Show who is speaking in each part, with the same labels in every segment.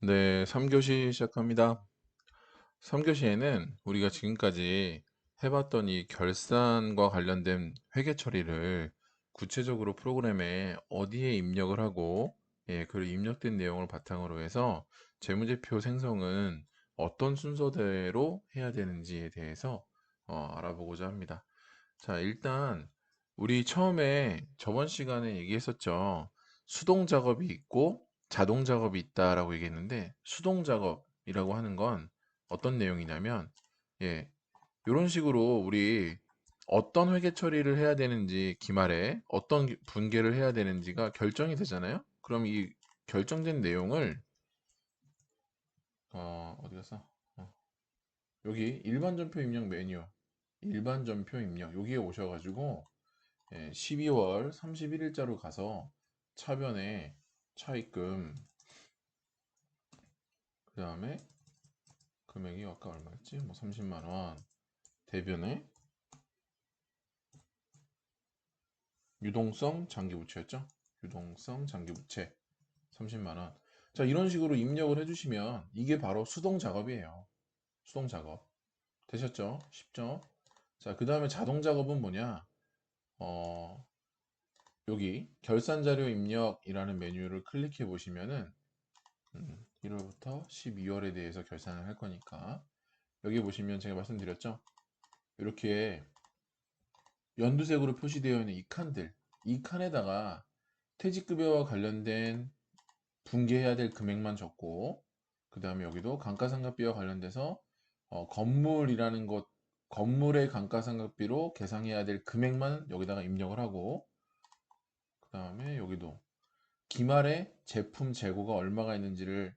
Speaker 1: 네, 3교시 시작합니다. 3교시에는 우리가 지금까지 해봤던 이 결산과 관련된 회계 처리를 구체적으로 프로그램에 어디에 입력을 하고, 그 입력된 내용을 바탕으로 해서 재무제표 생성은 어떤 순서대로 해야 되는지에 대해서 알아보고자 합니다. 자, 일단 우리 처음에 저번 시간에 얘기했었죠. 수동 작업이 있고 자동 작업이 있다라고 얘기했는데 수동 작업이라고 하는 건 어떤 내용이냐면 이런 식으로 우리 어떤 회계 처리를 해야 되는지 기말에 어떤 분계를 해야 되는지가 결정이 되잖아요. 그럼 이 결정된 내용을 어디 갔어? 어, 여기 일반 전표 입력 메뉴 일반 전표 입력 여기에 오셔가지고 12월 31일자로 가서 차변에 차입금 그 다음에 금액이 아까 얼마였지? 뭐 30만원 대변에 유동성 장기부채였죠? 유동성 장기부채 30만원. 자, 이런 식으로 입력을 해주시면 이게 바로 수동 작업이에요. 수동 작업 되셨죠? 쉽죠? 자, 그 다음에 자동 작업은 뭐냐? 어, 여기 결산자료 입력이라는 메뉴를 클릭해 보시면은 1월부터 12월에 대해서 결산을 할 거니까 여기 보시면 제가 말씀드렸죠. 이렇게 연두색으로 표시되어 있는 이 칸들, 이 칸에다가 퇴직급여와 관련된 분계해야 될 금액만 적고 그 다음에 여기도 감가상각비와 관련돼서 건물이라는 것, 건물의 감가상각비로 계상해야 될 금액만 여기다가 입력을 하고 그 다음에 여기도 기말에 제품 재고가 얼마가 있는지를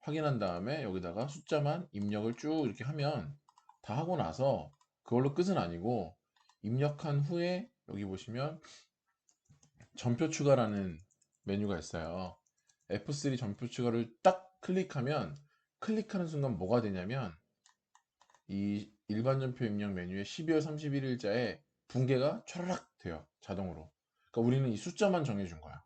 Speaker 1: 확인한 다음에 여기다가 숫자만 입력을 쭉 이렇게 하면 다 하고 나서 그걸로 끝은 아니고 입력한 후에 여기 보시면 전표 추가라는 메뉴가 있어요. F3 전표 추가를 딱 클릭하면 클릭하는 순간 뭐가 되냐면 이 일반 전표 입력 메뉴에 12월 31일자에 분계가 촤르락 돼요. 자동으로. 그러니까 우리는 이 숫자만 정해준 거야.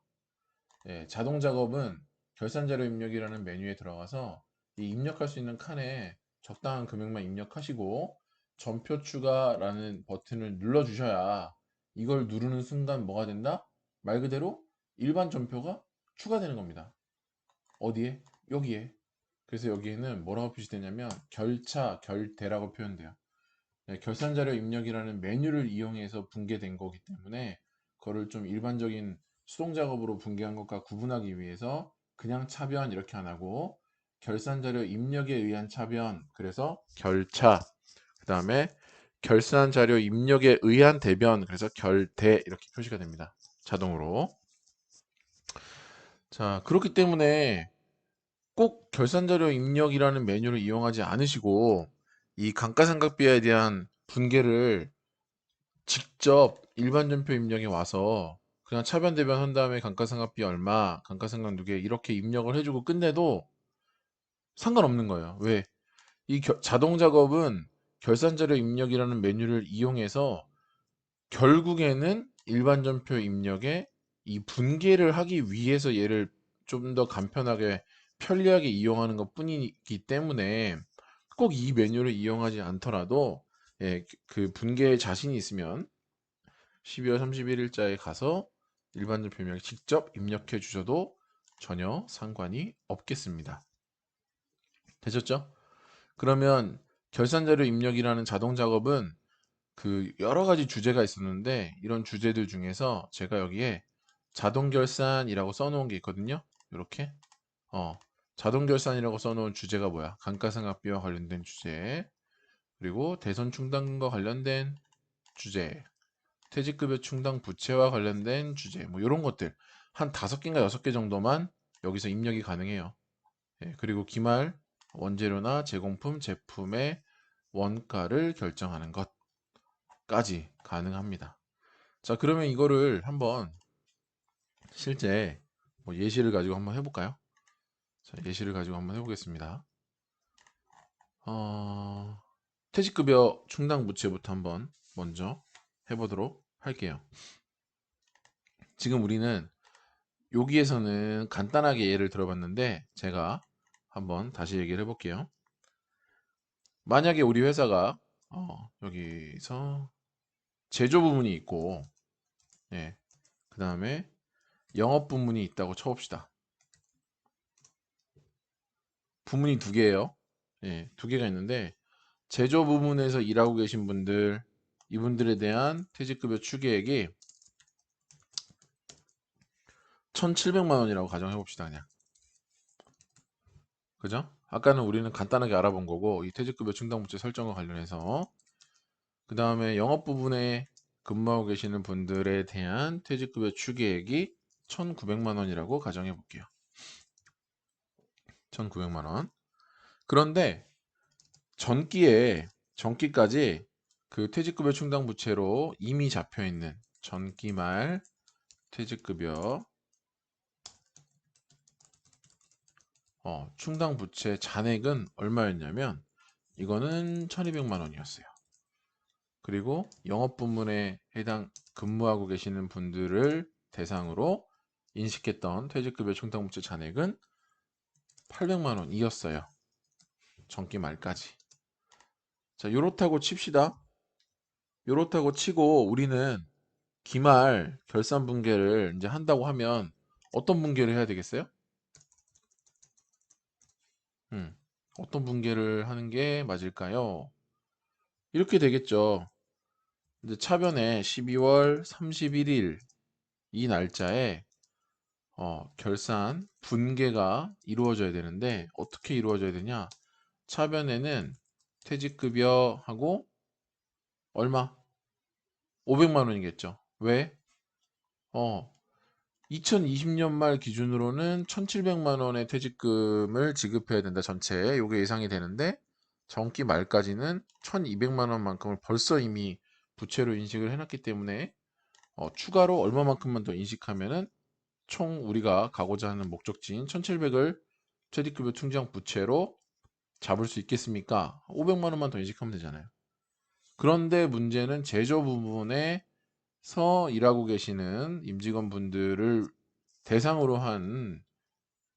Speaker 1: 자동 작업은 결산자료 입력이라는 메뉴에 들어가서 이 입력할 수 있는 칸에 적당한 금액만 입력하시고 전표 추가라는 버튼을 눌러 주셔야 이걸 누르는 순간 뭐가 된다? 말 그대로 일반 전표가 추가되는 겁니다. 어디에? 여기에. 그래서 여기에는 뭐라고 표시되냐면 결차, 결대라고 표현돼요. 결산자료 입력이라는 메뉴를 이용해서 분계된 거기 때문에 그거를 좀 일반적인 수동 작업으로 분계한 것과 구분하기 위해서 그냥 차변 이렇게 안 하고 결산자료 입력에 의한 차변 그래서 결차 그 다음에 결산자료 입력에 의한 대변 그래서 결대 이렇게 표시가 됩니다. 자동으로. 자, 그렇기 때문에 꼭 결산자료 입력이라는 메뉴를 이용하지 않으시고 이 감가상각비에 대한 분계를 직접 일반 전표 입력에 와서 그냥 차변 대변 한 다음에 감가상각비 얼마, 감가상각 누계 이렇게 입력을 해주고 끝내도 상관없는 거예요. 왜? 이 자동 작업은 결산자료 입력이라는 메뉴를 이용해서 결국에는 일반 전표 입력에 이 분계를 하기 위해서 얘를 좀 더 간편하게 편리하게 이용하는 것 뿐이기 때문에 꼭 이 메뉴를 이용하지 않더라도 그 분계에 자신이 있으면 12월 31일자에 가서 일반적 표명을 직접 입력해 주셔도 전혀 상관이 없겠습니다. 되셨죠? 그러면 결산자료 입력이라는 자동 작업은 그 여러 가지 주제가 있었는데 이런 주제들 중에서 제가 여기에 자동 결산이라고 써놓은 게 있거든요. 이렇게 자동 결산이라고 써놓은 주제가 뭐야? 감가상각비와 관련된 주제 그리고 대선 충당과 관련된 주제 퇴직급여 충당 부채와 관련된 주제 뭐 이런 것들 한 5개인가 6개 정도만 여기서 입력이 가능해요. 그리고 기말 원재료나 제공품 제품의 원가를 결정하는 것까지 가능합니다. 자, 그러면 이거를 한번 실제 뭐 예시를 가지고 한번 해볼까요? 자, 예시를 가지고 한번 해보겠습니다. 어, 퇴직급여 충당 부채부터 한번 먼저 해보도록 할게요. 지금 우리는 여기에서는 간단하게 예를 들어봤는데 제가 한번 다시 얘기를 해볼게요. 만약에 우리 회사가 여기서 제조 부문이 있고, 예, 그 다음에 영업 부문이 있다고 쳐봅시다. 부문이 두 개예요. 예, 두 개가 있는데 제조 부문에서 일하고 계신 분들, 이분들에 대한 퇴직급여 추계액이 1,700만 원이라고 가정해 봅시다. 그냥. 그죠? 아까는 우리는 간단하게 알아본 거고, 이 퇴직급여 충당부채 설정과 관련해서 그 다음에 영업 부분에 근무하고 계시는 분들에 대한 퇴직급여 추계액이 1,900만 원이라고 가정해 볼게요. 1,900만 원. 그런데 전기까지 그 퇴직급여 충당부채로 이미 잡혀 있는 전기 말 퇴직급여 충당부채 잔액은 얼마였냐면 이거는 1,200만 원이었어요. 그리고 영업 부문에 해당 근무하고 계시는 분들을 대상으로 인식했던 퇴직급여 충당부채 잔액은 800만 원이었어요. 전기 말까지. 자, 요렇다고 칩시다. 요렇다고 치고 우리는 기말 결산 분계를 이제 한다고 하면 어떤 분계를 해야 되겠어요? 어떤 분계를 하는 게 맞을까요? 이렇게 되겠죠. 이제 차변에 12월 31일 이 날짜에 결산 분계가 이루어져야 되는데 어떻게 이루어져야 되냐? 차변에는 퇴직급여하고 얼마? 500만 원이겠죠. 왜? 어, 2020년 말 기준으로는 1,700만 원의 퇴직금을 지급해야 된다. 전체. 요게 예상이 되는데 정기 말까지는 1,200만 원만큼을 벌써 이미 부채로 인식을 해놨기 때문에 추가로 얼마만큼만 더 인식하면은 총 우리가 가고자 하는 목적지인 1,700을 퇴직급여 충당 부채로 잡을 수 있겠습니까? 500만 원만 더 인식하면 되잖아요. 그런데 문제는 제조 부분에서 일하고 계시는 임직원분들을 대상으로 한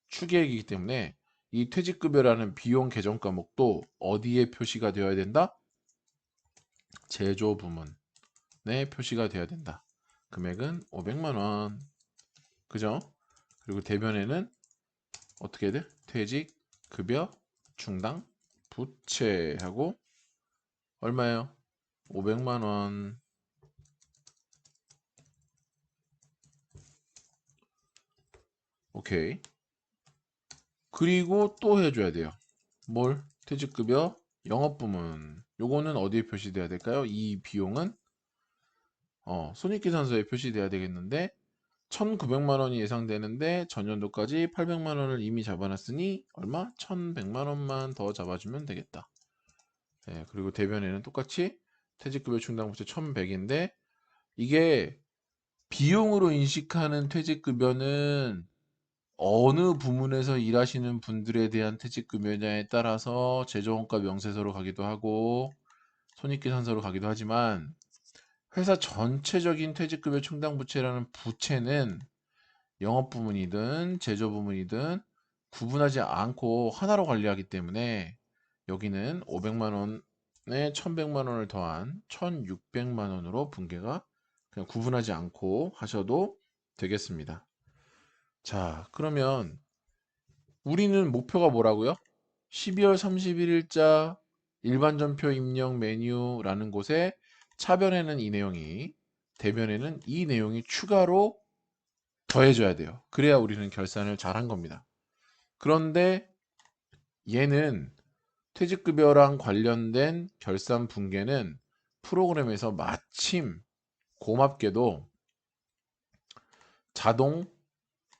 Speaker 1: 추계액이기 때문에 이 퇴직급여라는 비용 계정 과목도 어디에 표시가 되어야 된다? 제조 부문에 표시가 되어야 된다. 금액은 500만 원. 그죠? 그리고 대변에는 어떻게 돼? 퇴직급여 충당 부채하고 얼마예요? 500만 원. 오케이. 그리고 또 해줘야 돼요. 뭘? 퇴직급여 영업부문. 요거는 어디에 표시돼야 될까요? 이 비용은 손익계산서에 표시돼야 되겠는데 1,900만 원이 예상되는데 전년도까지 800만 원을 이미 잡아놨으니 얼마? 1,100만 원만 더 잡아주면 되겠다. 네, 그리고 대변에는 똑같이 퇴직급여 충당부채 1,100인데 이게 비용으로 인식하는 퇴직급여는 어느 부문에서 일하시는 분들에 대한 퇴직급여냐에 따라서 재정원가 명세서로 가기도 하고 손익계산서로 가기도 하지만 회사 전체적인 퇴직급여 충당부채라는 부채는 영업부문이든 제조부문이든 구분하지 않고 하나로 관리하기 때문에 여기는 500만 원에 1,100만 원을 더한 1,600만 원으로 분계가 그냥 구분하지 않고 하셔도 되겠습니다. 자, 그러면 우리는 목표가 뭐라고요? 12월 31일자 일반전표 입력 메뉴라는 곳에 차변에는 이 내용이, 대변에는 이 내용이 추가로 더해져야 돼요. 그래야 우리는 결산을 잘 한 겁니다. 그런데 얘는 퇴직급여랑 관련된 결산 분계는 프로그램에서 마침 고맙게도 자동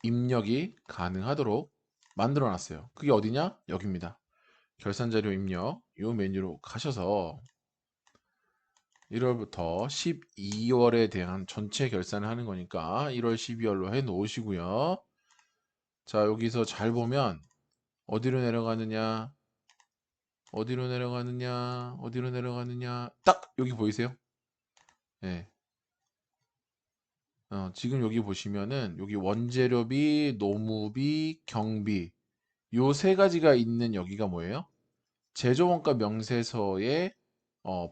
Speaker 1: 입력이 가능하도록 만들어 놨어요. 그게 어디냐? 여기입니다. 결산자료 입력 이 메뉴로 가셔서 1월부터 12월에 대한 전체 결산을 하는 거니까 1월, 12월로 해 놓으시고요. 자, 여기서 잘 보면 어디로 내려가느냐? 어디로 내려가느냐? 어디로 내려가느냐? 딱 여기 보이세요? 네. 지금 여기 보시면은 여기 원재료비, 노무비, 경비 요 세 가지가 있는 여기가 뭐예요? 제조원가 명세서에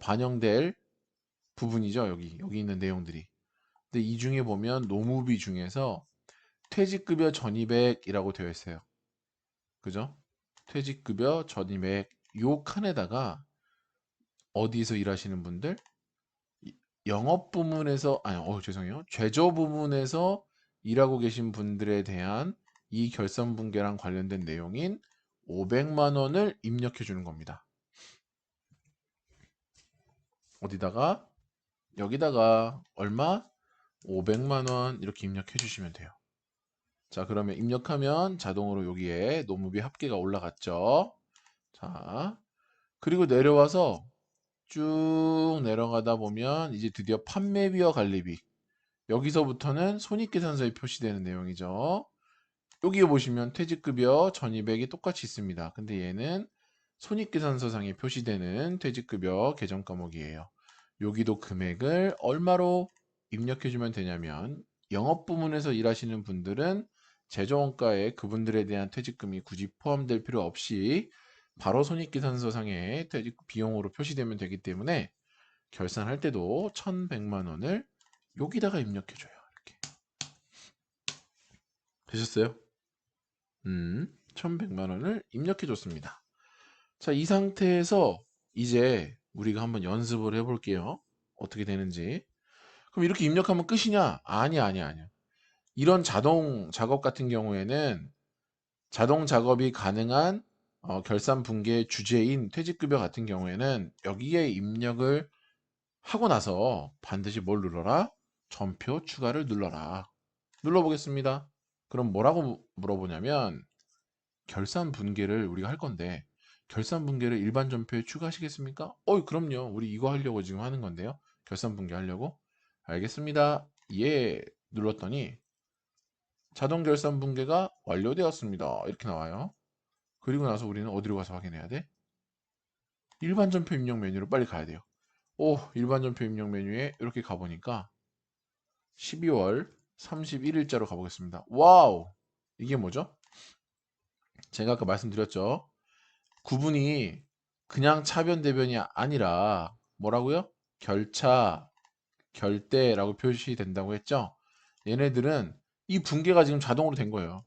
Speaker 1: 반영될 부분이죠. 여기 있는 내용들이. 근데 이 중에 보면 노무비 중에서 퇴직급여 전입액이라고 되어 있어요. 그죠? 퇴직급여 전입액 요 칸에다가 어디서 일하시는 분들? 영업 부문에서 아니 죄송해요. 제조 부문에서 일하고 계신 분들에 대한 이 결산분계랑 관련된 내용인 500만 원을 입력해 주는 겁니다. 어디다가? 여기다가 얼마? 500만 원 이렇게 입력해 주시면 돼요. 자, 그러면 입력하면 자동으로 여기에 노무비 합계가 올라갔죠. 자, 그리고 내려와서 쭉 내려가다 보면 이제 드디어 판매비와 관리비. 여기서부터는 손익계산서에 표시되는 내용이죠. 여기 보시면 퇴직급여 전입액이 똑같이 있습니다. 근데 얘는 손익계산서상에 표시되는 퇴직급여 계정 과목이에요. 여기도 금액을 얼마로 입력해주면 되냐면 영업 부문에서 일하시는 분들은 제조원가에 그분들에 대한 퇴직금이 굳이 포함될 필요 없이 바로 손익계산서상에 퇴직 비용으로 표시되면 되기 때문에 결산할 때도 1,100만 원을 여기다가 입력해줘요. 이렇게 되셨어요? 1,100만 원을 입력해줬습니다. 자, 이 상태에서 이제 우리가 한번 연습을 해볼게요. 어떻게 되는지. 그럼 이렇게 입력하면 끝이냐? 아니야, 아니야, 아니야. 이런 자동 작업 같은 경우에는 자동 작업이 가능한 결산 분계 주제인 퇴직급여 같은 경우에는 여기에 입력을 하고 나서 반드시 뭘 눌러라? 전표 추가를 눌러라. 눌러보겠습니다. 그럼 뭐라고 물어보냐면 결산 분계를 우리가 할 건데 결산 분계를 일반 전표에 추가하시겠습니까? 그럼요. 우리 이거 하려고 지금 하는 건데요. 결산 분계 하려고. 알겠습니다. 예 눌렀더니 자동 결산 분계가 완료되었습니다. 이렇게 나와요. 그리고 나서 우리는 어디로 가서 확인해야 돼? 일반 전표 입력 메뉴로 빨리 가야 돼요. 일반 전표 입력 메뉴에 이렇게 가보니까 12월 31일자로 가보겠습니다. 와우! 이게 뭐죠? 제가 아까 말씀드렸죠. 구분이 그냥 차변 대변이 아니라 뭐라고요? 결차, 결대라고 표시된다고 했죠. 얘네들은 이 분계가 지금 자동으로 된 거예요.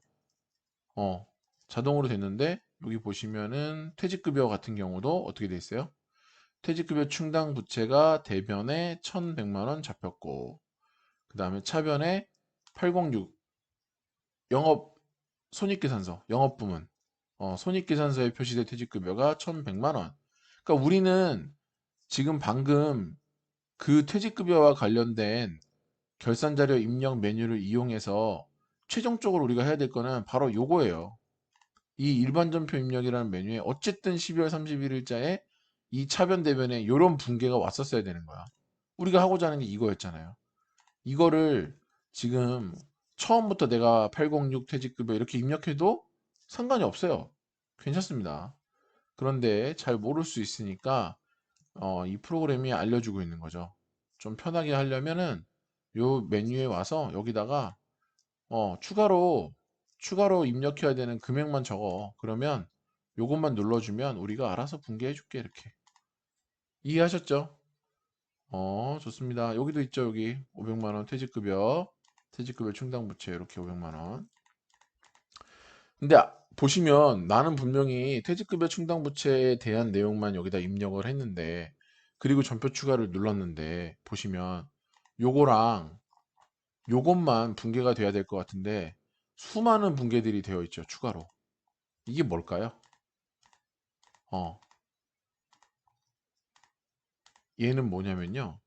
Speaker 1: 자동으로 됐는데 여기 보시면은 퇴직급여 같은 경우도 어떻게 돼 있어요? 퇴직급여 충당 부채가 대변에 1,100만 원 잡혔고 그 다음에 차변에 806 영업 손익계산서 영업부문 손익계산서에 표시된 퇴직급여가 1,100만 원. 그러니까 우리는 지금 방금 그 퇴직급여와 관련된 결산자료 입력 메뉴를 이용해서 최종적으로 우리가 해야 될 거는 바로 요거예요. 이 일반전표 입력이라는 메뉴에 어쨌든 12월 31일자에 이 차변 대변에 이런 분계가 왔었어야 되는 거야. 우리가 하고자 하는 게 이거였잖아요. 이거를 지금 처음부터 내가 806 퇴직급여 이렇게 입력해도 상관이 없어요. 괜찮습니다. 그런데 잘 모를 수 있으니까 이 프로그램이 알려주고 있는 거죠. 좀 편하게 하려면은 요 메뉴에 와서 여기다가 추가로 입력해야 되는 금액만 적어. 그러면 요것만 눌러주면 우리가 알아서 분개해 줄게. 이렇게 이해하셨죠? 좋습니다. 여기도 있죠. 여기 500만 원 퇴직급여 충당부채 이렇게 500만 원. 근데 보시면 나는 분명히 퇴직급여 충당부채에 대한 내용만 여기다 입력을 했는데 그리고 전표 추가를 눌렀는데 보시면 요거랑 요것만 분계가 돼야 될 것 같은데 수많은 분계들이 되어 있죠. 추가로. 이게 뭘까요? 얘는 뭐냐면요.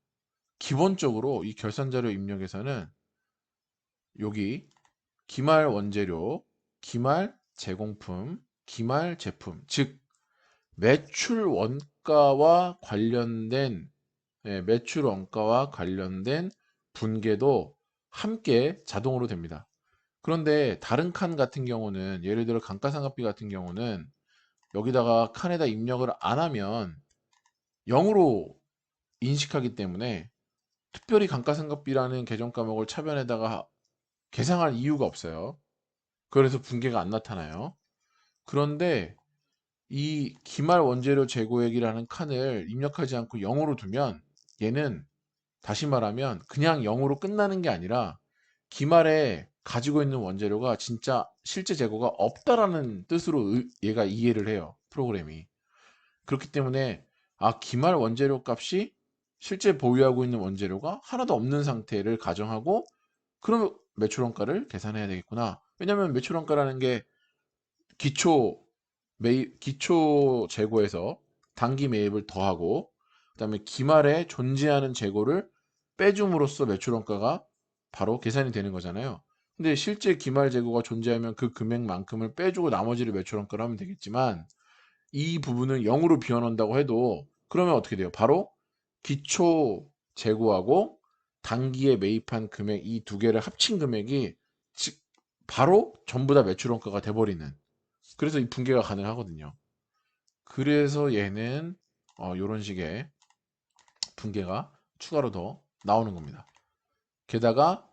Speaker 1: 기본적으로 이 결산자료 입력에서는 여기 기말 원재료, 기말 제공품, 기말 제품, 즉 매출 원가와 관련된 매출 원가와 관련된 분계도 함께 자동으로 됩니다. 그런데 다른 칸 같은 경우는 예를 들어 감가상각비 같은 경우는 여기다가 칸에다 입력을 안 하면 0으로 인식하기 때문에 특별히 감가상각비라는 계정 과목을 차변에다가 계상할 이유가 없어요. 그래서 분계가 안 나타나요. 그런데 이 기말 원재료 재고액이라는 칸을 입력하지 않고 0으로 두면 얘는 다시 말하면 그냥 0으로 끝나는 게 아니라 기말에 가지고 있는 원재료가 진짜 실제 재고가 없다라는 뜻으로 얘가 이해를 해요. 프로그램이. 그렇기 때문에 기말 원재료 값이 실제 보유하고 있는 원재료가 하나도 없는 상태를 가정하고 그러면 매출원가를 계산해야 되겠구나. 왜냐하면 매출원가라는 게 기초 재고에서 단기 매입을 더하고 그다음에 기말에 존재하는 재고를 빼줌으로써 매출원가가 바로 계산이 되는 거잖아요. 근데 실제 기말 재고가 존재하면 그 금액만큼을 빼주고 나머지를 매출원가로 하면 되겠지만 이 부분을 0으로 비워놓는다고 해도 그러면 어떻게 돼요? 바로 기초 재고하고 단기에 매입한 금액 이 두 개를 합친 금액이 바로 전부 다 매출원가가 돼버리는 그래서 이 분계가 가능하거든요. 그래서 얘는 이런 식의 분계가 추가로 더 나오는 겁니다. 게다가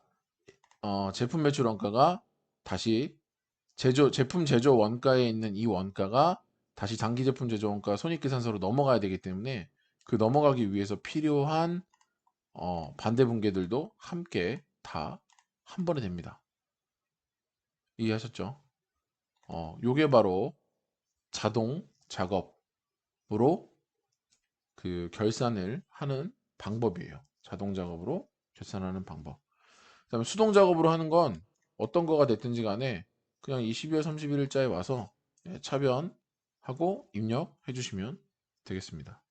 Speaker 1: 제품 매출 원가가 다시 제품 제조 원가에 있는 이 원가가 다시 단기 제품 제조 원가 손익계산서로 넘어가야 되기 때문에 그 넘어가기 위해서 필요한 반대 분계들도 함께 다 한 번에 됩니다. 이해하셨죠? 요게 바로 자동 작업으로 그 결산을 하는 방법이에요. 자동 작업으로 결산하는 방법. 그다음에 수동 작업으로 하는 건 어떤 거가 됐든지 간에 그냥 이 12월 31일자에 와서 차변하고 입력해 주시면 되겠습니다.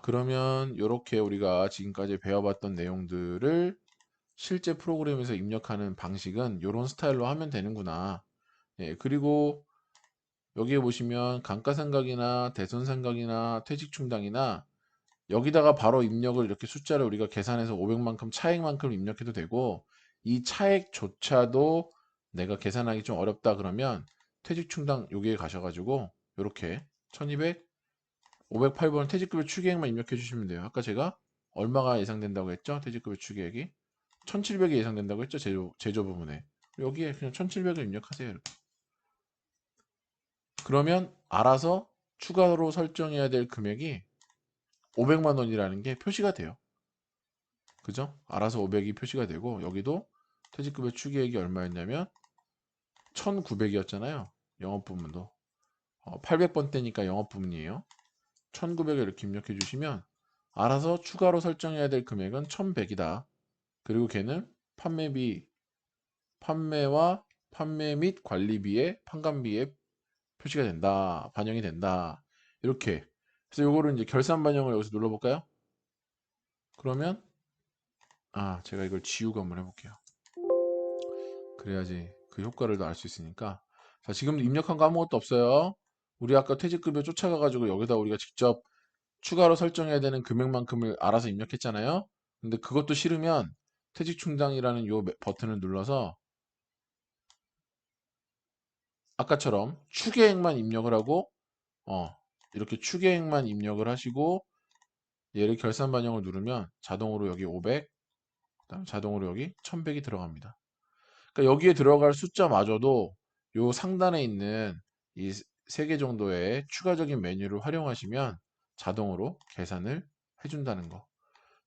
Speaker 1: 그러면 이렇게 우리가 지금까지 배워봤던 내용들을 실제 프로그램에서 입력하는 방식은 이런 스타일로 하면 되는구나. 그리고 여기에 보시면 감가상각이나 대손상각이나 퇴직충당이나 여기다가 바로 입력을 이렇게 숫자를 우리가 계산해서 500만큼 차액만큼 입력해도 되고 이 차액조차도 내가 계산하기 좀 어렵다 그러면 퇴직충당 여기에 가셔가지고 이렇게 1200, 508번 퇴직급여 추계액만 입력해 주시면 돼요. 아까 제가 얼마가 예상된다고 했죠? 퇴직급여 추계액이 1700이 예상된다고 했죠? 제조 부분에 여기에 그냥 1700을 입력하세요. 이렇게. 그러면 알아서 추가로 설정해야 될 금액이 500만 원이라는 게 표시가 돼요. 그죠? 알아서 500이 표시가 되고 여기도 퇴직급여 추계액이 얼마였냐면 1900이었잖아요. 영업부문도 800번대니까 영업부문이에요. 1900을 이렇게 입력해 주시면 알아서 추가로 설정해야 될 금액은 1100이다. 그리고 걔는 판매와 판매 및 관리비에 판관비에 표시가 된다. 반영이 된다. 이렇게. 그래서 요거를 이제 결산 반영을 여기서 눌러볼까요? 그러면 제가 이걸 지우고 한번 해볼게요. 그래야지 그 효과를 더 알 수 있으니까. 자, 지금 입력한 거 아무것도 없어요. 우리 아까 퇴직급여 쫓아가가지고 여기다 우리가 직접 추가로 설정해야 되는 금액만큼을 알아서 입력했잖아요. 근데 그것도 싫으면 퇴직충당이라는 요 버튼을 눌러서 아까처럼 추계액만 입력을 하고 이렇게 추계액만 입력을 하시고 얘를 결산 반영을 누르면 자동으로 여기 500, 그다음 자동으로 여기 1100이 들어갑니다. 그러니까 여기에 들어갈 숫자마저도 요 상단에 있는 이 3개 정도의 추가적인 메뉴를 활용하시면 자동으로 계산을 해준다는 거.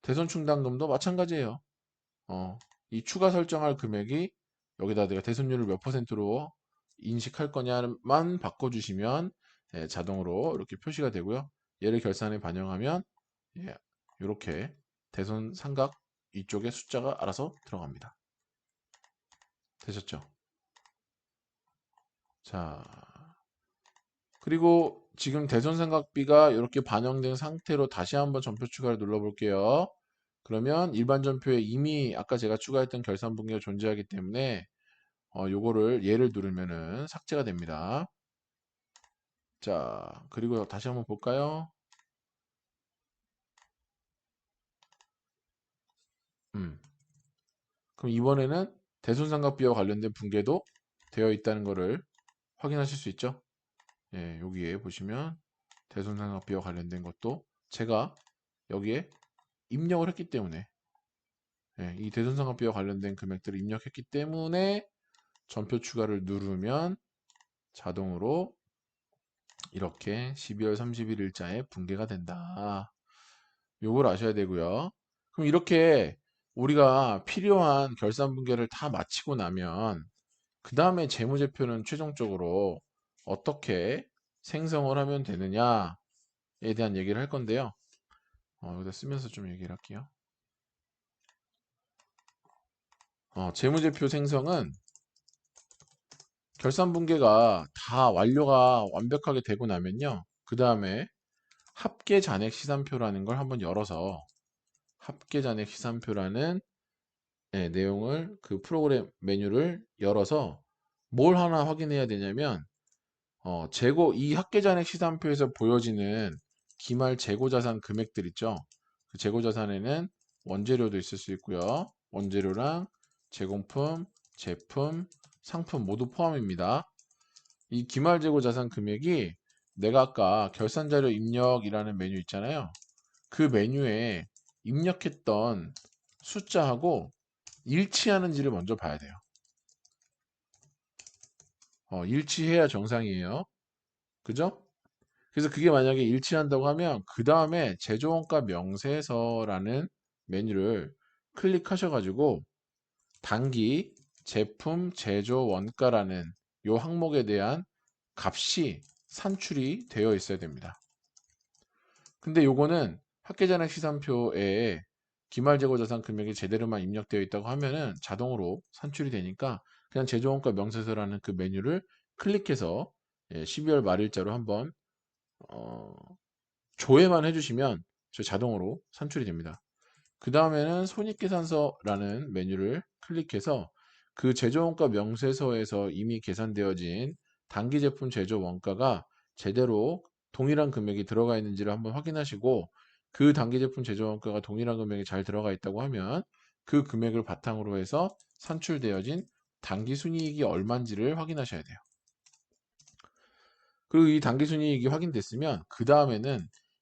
Speaker 1: 대손 충당금도 마찬가지예요. 이 추가 설정할 금액이 여기다 내가 대손율을 몇 %로 인식할 거냐만 바꿔주시면 자동으로 이렇게 표시가 되고요. 얘를 결산에 반영하면 이렇게 대손 삼각 이쪽에 숫자가 알아서 들어갑니다. 되셨죠? 자, 그리고 지금 대손삼각비가 이렇게 반영된 상태로 다시 한번 전표 추가를 눌러볼게요. 그러면 일반 전표에 이미 아까 제가 추가했던 결산 분기가 존재하기 때문에 요거를 얘를 누르면은 삭제가 됩니다. 자, 그리고 다시 한번 볼까요? 그럼 이번에는 대손삼각비와 관련된 분계도 되어 있다는 것을 확인하실 수 있죠? 여기에 보시면 대손삼각비와 관련된 것도 제가 여기에 입력을 했기 때문에 이 대손상각비와 관련된 금액들을 입력했기 때문에 전표 추가를 누르면 자동으로 이렇게 12월 31일자에 분계가 된다. 요걸 아셔야 되고요. 그럼 이렇게 우리가 필요한 결산 분계를 다 마치고 나면 그 다음에 재무제표는 최종적으로 어떻게 생성을 하면 되느냐에 대한 얘기를 할 건데요. 여기다 쓰면서 좀 얘기를 할게요. 재무제표 생성은 결산 분계가 다 완료가 완벽하게 되고 나면요. 그 다음에 합계 잔액 시산표라는 걸 한번 열어서 합계 잔액 시산표라는 내용을 그 프로그램 메뉴를 열어서 뭘 하나 확인해야 되냐면 이 합계 잔액 시산표에서 보여지는 기말 재고 자산 금액들 있죠. 그 재고 자산에는 원재료도 있을 수 있고요. 원재료랑 제공품, 제품, 상품 모두 포함입니다. 이 기말 재고 자산 금액이 내가 아까 결산자료 입력이라는 메뉴 있잖아요. 그 메뉴에 입력했던 숫자하고 일치하는지를 먼저 봐야 돼요. 일치해야 정상이에요. 그죠? 그래서 그게 만약에 일치한다고 하면 그 다음에 제조원가 명세서라는 메뉴를 클릭하셔가지고 단기 제품 제조 원가라는 요 항목에 대한 값이 산출이 되어 있어야 됩니다. 근데 요거는 합계잔액 시산표에 기말재고자산 금액이 제대로만 입력되어 있다고 하면은 자동으로 산출이 되니까 그냥 제조원가 명세서라는 그 메뉴를 클릭해서 12월 말일자로 한번 어, 조회만 해주시면 저 자동으로 산출이 됩니다. 그 다음에는 손익계산서라는 메뉴를 클릭해서 그 제조원가 명세서에서 이미 계산되어진 단기 제품 제조 원가가 제대로 동일한 금액이 들어가 있는지를 한번 확인하시고 그 단기 제품 제조 원가가 동일한 금액이 잘 들어가 있다고 하면 그 금액을 바탕으로 해서 산출되어진 단기 순이익이 얼마인지를 확인하셔야 돼요. 그리고 이 당기순이익이 확인됐으면 그 다음에는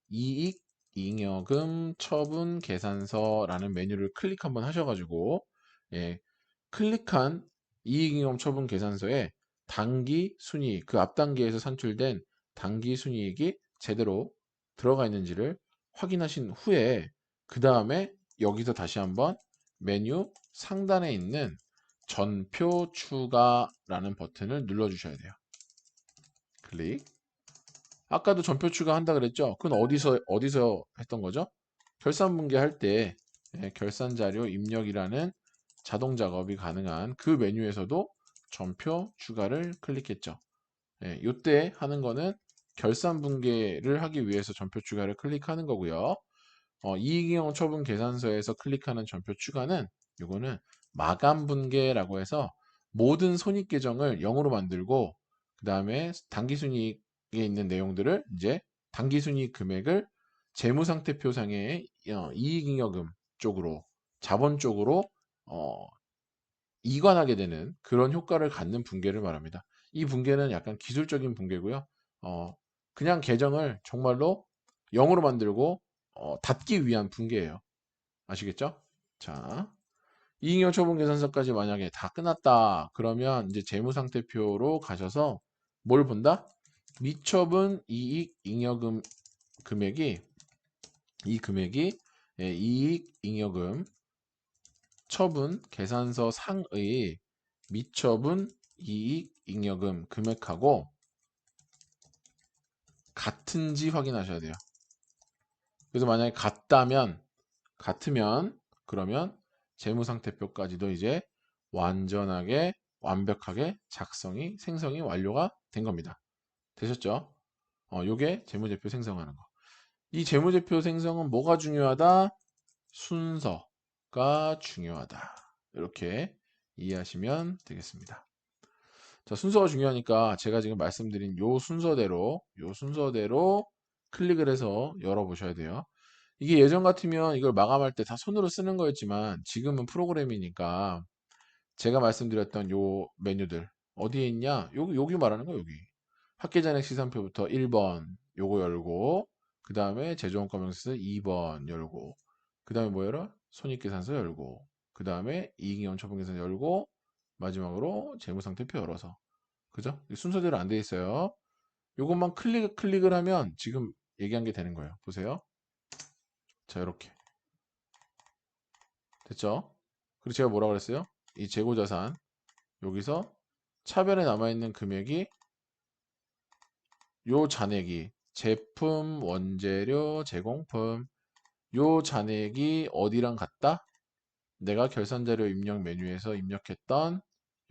Speaker 1: 이익 잉여금 처분 계산서라는 메뉴를 클릭 한번 하셔가지고 클릭한 이익 잉여금 처분 계산서에 당기 순이익 그 앞 단계에서 산출된 당기 순이익이 제대로 들어가 있는지를 확인하신 후에 그 다음에 여기서 다시 한번 메뉴 상단에 있는 전표 추가라는 버튼을 눌러 주셔야 돼요. 클릭. 아까도 전표 추가한다 그랬죠? 그건 어디서 했던 거죠? 결산 분계할 때 결산 자료 입력이라는 자동 작업이 가능한 그 메뉴에서도 전표 추가를 클릭했죠. 이때 하는 거는 결산 분계를 하기 위해서 전표 추가를 클릭하는 거고요. 이익잉여 처분 계산서에서 클릭하는 전표 추가는 이거는 마감 분계라고 해서 모든 손익 계정을 0으로 만들고 그 다음에 당기순이익에 있는 내용들을 이제 당기순이익 금액을 재무상태표상의 이익잉여금 쪽으로 자본 쪽으로 이관하게 되는 그런 효과를 갖는 분계를 말합니다. 이 분계는 약간 기술적인 분계고요. 그냥 계정을 정말로 0으로 만들고 닫기 위한 분계예요. 아시겠죠? 자, 이익잉여 처분 계산서까지 만약에 다 끝났다. 그러면 이제 재무상태표로 가셔서 뭘 본다? 미처분 이익 잉여금 금액이 이 금액이 이익 잉여금 처분 계산서 상의 미처분 이익 잉여금 금액하고 같은지 확인하셔야 돼요. 그래서 만약에 같으면 그러면 재무상태표까지도 이제 완전하게 완벽하게 생성이 완료가 된 겁니다. 되셨죠? 요게 재무제표 생성하는 거. 이 재무제표 생성은 뭐가 중요하다? 순서가 중요하다. 이렇게 이해하시면 되겠습니다. 자, 순서가 중요하니까 제가 지금 말씀드린 요 순서대로 클릭을 해서 열어보셔야 돼요. 이게 예전 같으면 이걸 마감할 때 다 손으로 쓰는 거였지만 지금은 프로그램이니까 제가 말씀드렸던 요 메뉴들 어디에 있냐? 여기 말하는 거 여기. 합계잔액 시산표부터 1번 요거 열고 그 다음에 제조원가 명세서 2번 열고 그 다음에 뭐 열어? 손익계산서 열고 그 다음에 이익잉여 처분계산 열고 마지막으로 재무상태표 열어서 그죠? 순서대로 안 돼 있어요. 요것만 클릭을 하면 지금 얘기한 게 되는 거예요. 보세요. 자, 이렇게 됐죠? 그리고 제가 뭐라 그랬어요? 이 재고자산 여기서 차변에 남아있는 금액이 요 잔액이 제품, 원재료, 제공품 요 잔액이 어디랑 같다? 내가 결산자료 입력 메뉴에서 입력했던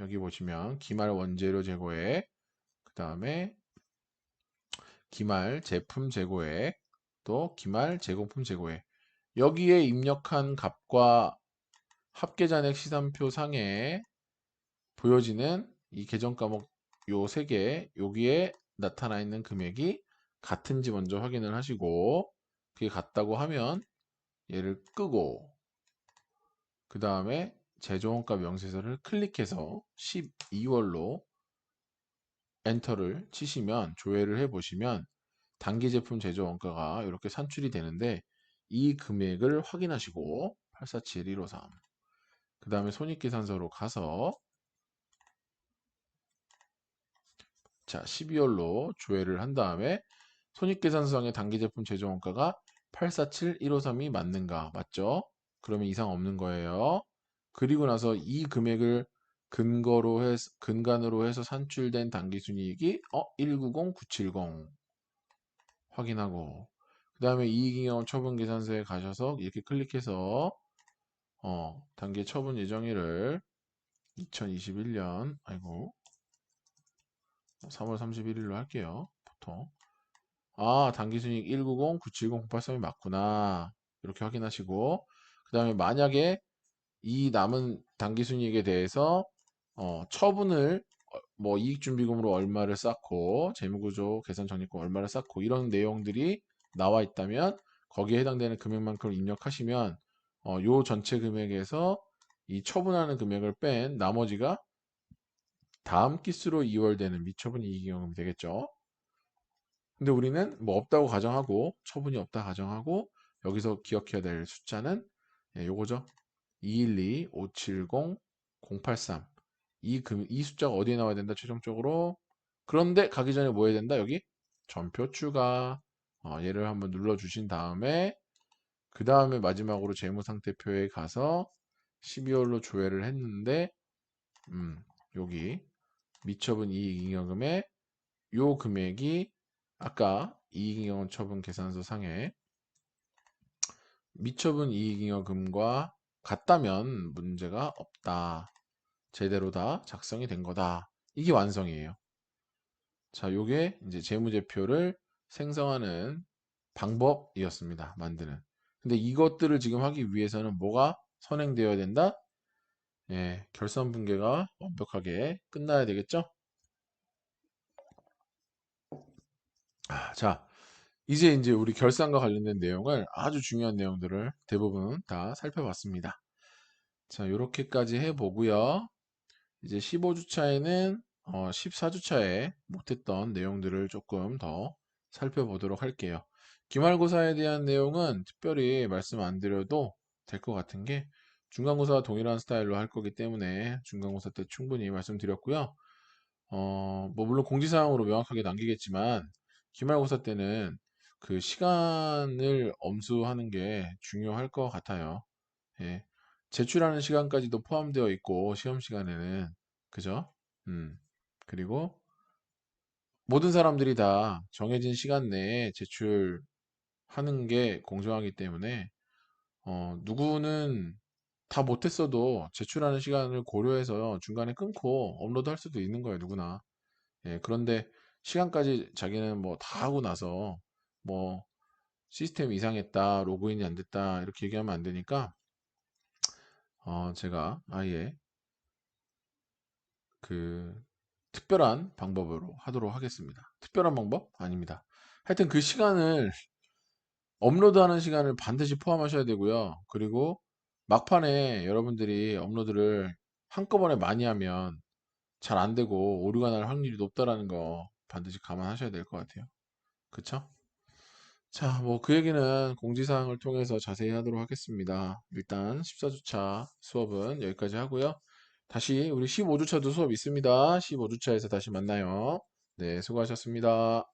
Speaker 1: 여기 보시면 기말 원재료 재고액 그 다음에 기말 제품 재고액 또 기말 제공품 재고액 여기에 입력한 값과 합계잔액 시산표 상에 보여지는 이 계정 과목 요 세 개 여기에 나타나 있는 금액이 같은지 먼저 확인을 하시고 그게 같다고 하면 얘를 끄고 그 다음에 제조원가 명세서를 클릭해서 12월로 엔터를 치시면 조회를 해 보시면 단기 제품 제조 원가가 이렇게 산출이 되는데 이 금액을 확인하시고 847153 그 다음에 손익계산서로 가서 자 12월로 조회를 한 다음에 손익계산서상의 단기 제품 제조 원가가 847153이 맞는가 맞죠? 그러면 이상 없는 거예요. 그리고 나서 이 금액을 근간으로 해서 산출된 당기순이익이 190970 확인하고 그 다음에 이익잉여 처분계산서에 가셔서 이렇게 클릭해서 단기 처분 예정일을 2021년 아이고 3월 31일로 할게요. 보통 단기순이익 190-970-083이 맞구나 이렇게 확인하시고 그 다음에 만약에 이 남은 당기순이익에 대해서 처분을 뭐 이익준비금으로 얼마를 쌓고 재무구조 개선 적립금 얼마를 쌓고 이런 내용들이 나와 있다면 거기에 해당되는 금액만큼을 입력하시면 요 전체 금액에서 이 처분하는 금액을 뺀 나머지가 다음 기수로 이월되는 미처분 이익잉여금이 되겠죠. 근데 우리는 뭐 없다고 가정하고 처분이 없다 가정하고 여기서 기억해야 될 숫자는 요거죠. 212-570-083 이 숫자가 어디에 나와야 된다 최종적으로 그런데 가기 전에 뭐 해야 된다 여기 전표 추가 얘를 한번 눌러 주신 다음에 그 다음에 마지막으로 재무상태표에 가서 12월로 조회를 했는데 여기 미처분 이익잉여금의 요 금액이 아까 이익잉여 처분 계산서 상에 미처분 이익잉여금과 같다면 문제가 없다. 제대로 다 작성이 된 거다. 이게 완성이에요. 자, 요게 이제 재무제표를 생성하는 방법이었습니다. 만드는. 근데 이것들을 지금 하기 위해서는 뭐가 선행되어야 된다? 예, 결산 분계가 완벽하게 끝나야 되겠죠? 자, 이제 우리 결산과 관련된 내용을 아주 중요한 내용들을 대부분 다 살펴봤습니다. 자, 요렇게까지 해보고요. 이제 15주차에는 14주차에 못했던 내용들을 조금 더 살펴보도록 할게요. 기말고사에 대한 내용은 특별히 말씀 안 드려도 될 것 같은 게 중간고사와 동일한 스타일로 할 거기 때문에 중간고사 때 충분히 말씀드렸고요. 뭐 물론 공지사항으로 명확하게 남기겠지만 기말고사 때는 그 시간을 엄수하는 게 중요할 것 같아요. 예. 제출하는 시간까지도 포함되어 있고 시험 시간에는 그죠? 그리고 모든 사람들이 다 정해진 시간 내에 제출하는 게 공정하기 때문에 누구는 다 못했어도 제출하는 시간을 고려해서 중간에 끊고 업로드 할 수도 있는 거예요, 누구나. 예, 그런데 시간까지 자기는 뭐 다 하고 나서 뭐 시스템 이상했다, 로그인이 안 됐다 이렇게 얘기하면 안 되니까 제가 아예 그 특별한 방법으로 하도록 하겠습니다. 특별한 방법? 아닙니다. 하여튼 그 시간을 업로드하는 시간을 반드시 포함하셔야 되고요. 그리고 막판에 여러분들이 업로드를 한꺼번에 많이 하면 잘 안 되고 오류가 날 확률이 높다라는 거 반드시 감안하셔야 될 것 같아요. 그쵸? 자, 뭐 그 얘기는 공지사항을 통해서 자세히 하도록 하겠습니다. 일단 14주차 수업은 여기까지 하고요. 다시 우리 15주차도 수업 있습니다. 15주차에서 다시 만나요. 네, 수고하셨습니다.